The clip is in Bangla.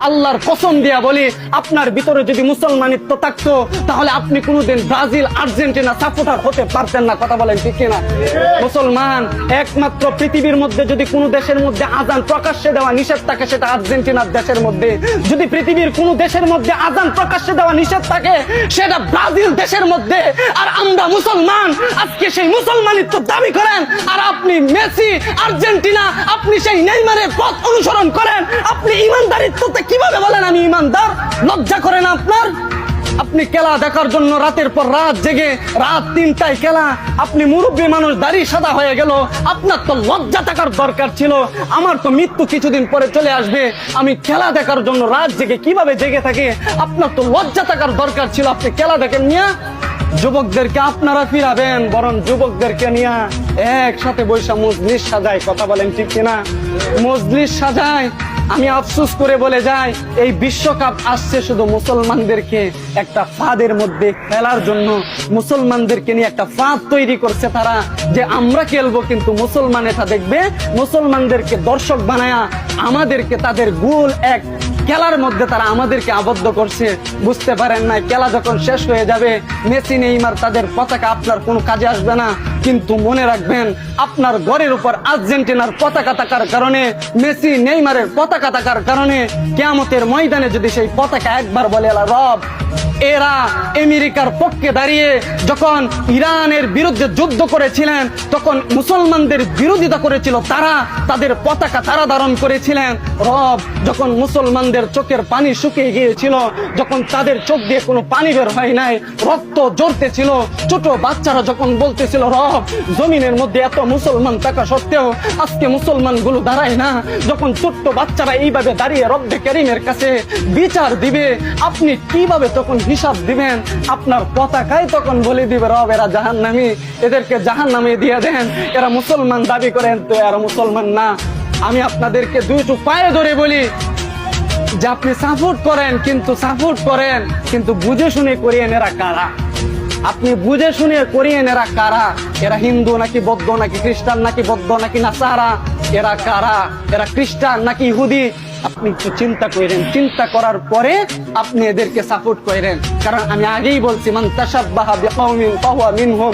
আল্লাহর কসম দিয়া বলি, আপনার ভিতরে যদি মুসলমানিত্ব থাকতো তাহলে আপনি কোনোদিন ব্রাজিল আর্জেন্টিনা সাপোর্টার হতে পারতেন না। কথা বলেন ঠিক কিনা? মুসলমান একমাত্র পৃথিবীর মধ্যে যদি কোনো দেশের মধ্যে আজান প্রকাশ্যে দেওয়া নিষেধ থাকে সেটা আর্জেন্টিনার দেশের মধ্যে, যদি পৃথিবীর কোনো দেশের মধ্যে আজান প্রকাশ্যে দেওয়া নিষেধ থাকে সেটা ব্রাজিল দেশের মধ্যে। আর আমরা মুসলমান, আজকে সেই মুসলমানিত্ব দাবি করেন আর আপনি মেসি আর্জেন্টিনা, আপনি সেই নেইমারের পথ অনুসরণ করেন। আপনি ইমানদারিত্বতে কিভাবে বলেন আমি ইমানদার? লজ্জা করে না আপনার? আপনি খেলা দেখার জন্য রাতের পর রাত জেগে রাত 3টায় খেলা, আপনি মুরব্বী মানুষ, দাড়ি সাদা হয়ে গেল, আপনার তো লজ্জা থাকার দরকার ছিল। আমার তো মৃত্যু কিছুদিন পরে চলে আসবে, আমি খেলা দেখার জন্য রাত জেগে কিভাবে জেগে থাকে? আপনার তো লজ্জা থাকার দরকার ছিল, আপনি খেলা দেখেন নিয়ে। যুবকদেরকে আপনারা ফিরাবেন, বরং যুবকদেরকে নিয়ে একসাথে বৈশা মজলিস সাজায়। কথা বলেন ঠিক কিনা? মজলিস সাজায়। আমি আফসোস করে বলে যাই, এই বিশ্বকাপ আসছে শুধু মুসলমানদেরকে একটা ফাঁদের মধ্যে ফেলার জন্য। মুসলমানদেরকে নিয়ে একটা ফাঁদ তৈরি করছে তারা, যে আমরা খেলবো কিন্তু মুসলমান এটা দেখবে। মুসলমানদেরকে দর্শক বানায়া আমাদেরকে তাদের গোল এক খেলার মধ্যে তারা আমাদেরকে আবদ্ধ করছে। বুঝতে পারেন না, খেলা যখন শেষ হয়ে যাবে মেসি নেইমার তাদের পতাকা আপনার কোনো কাজে আসবে না। কিন্তু মনে রাখবেন, আপনার ঘরের উপর আর্জেন্টিনার পতাকা থাকার কারণে, মেসি নেইমারের পতাকা থাকার কারণে কিয়ামতের ময়দানে যদি সেই পতাকা একবার বলে রব, এরা আমেরিকার পক্ষে দাঁড়িয়ে যখন ইরানের বিরুদ্ধে যুদ্ধ করেছিলেন তখন মুসলমানদের বিরোধিতা করেছিল, তারা তাদের পতাকা তারা ধারণ করেছিলেন। রব, যখন মুসলমানদের চোখের পানি শুকিয়ে গিয়েছিল, যখন তাদের চোখ দিয়ে কোনো পানি বের হয় নাই, রক্ত ঝরতেছিল, ছোট বাচ্চারা যখন বলতেছিল রব, জমিনের মধ্যে এত মুসলমান থাকা সত্ত্বেও আজকে মুসলমান গুলো দাঁড়ায় না, যখন ছোট্ট বাচ্চারা এইভাবে দাঁড়িয়ে রব্বে কারীমের কাছে বিচার দিবে, আপনি কিভাবে তখন হিসাব দিবেন? আপনার পতাকায় তখন বলে দিবে রব এরা জাহান্নামী, এদেরকে জাহান্নামে দিয়ে দেন। এরা মুসলমান দাবি করেন তো এরা মুসলমান না। আমি আপনাদেরকে দুইটু পায়ে ধরে বলি যে আপনি সাপোর্ট করেন, কিন্তু বুঝে শুনে করিয়েন এরা কারা। আপনি বুঝে শুনে করিয়েন এরা কারা। এরা হিন্দু নাকি বৌদ্ধ নাকি খ্রিস্টান নাকি বৌদ্ধ নাকি নাসারা, এরা কারা? এরা খ্রিস্টান নাকি ইহুদি? আপনি একটু চিন্তা করেন, চিন্তা করার পরে আপনি এদেরকে সাপোর্ট করেন। কারণ আমি আগেই বলছি, মান তাশাব্বাহা বিকওমিন ফাহুয়া মিনহুম।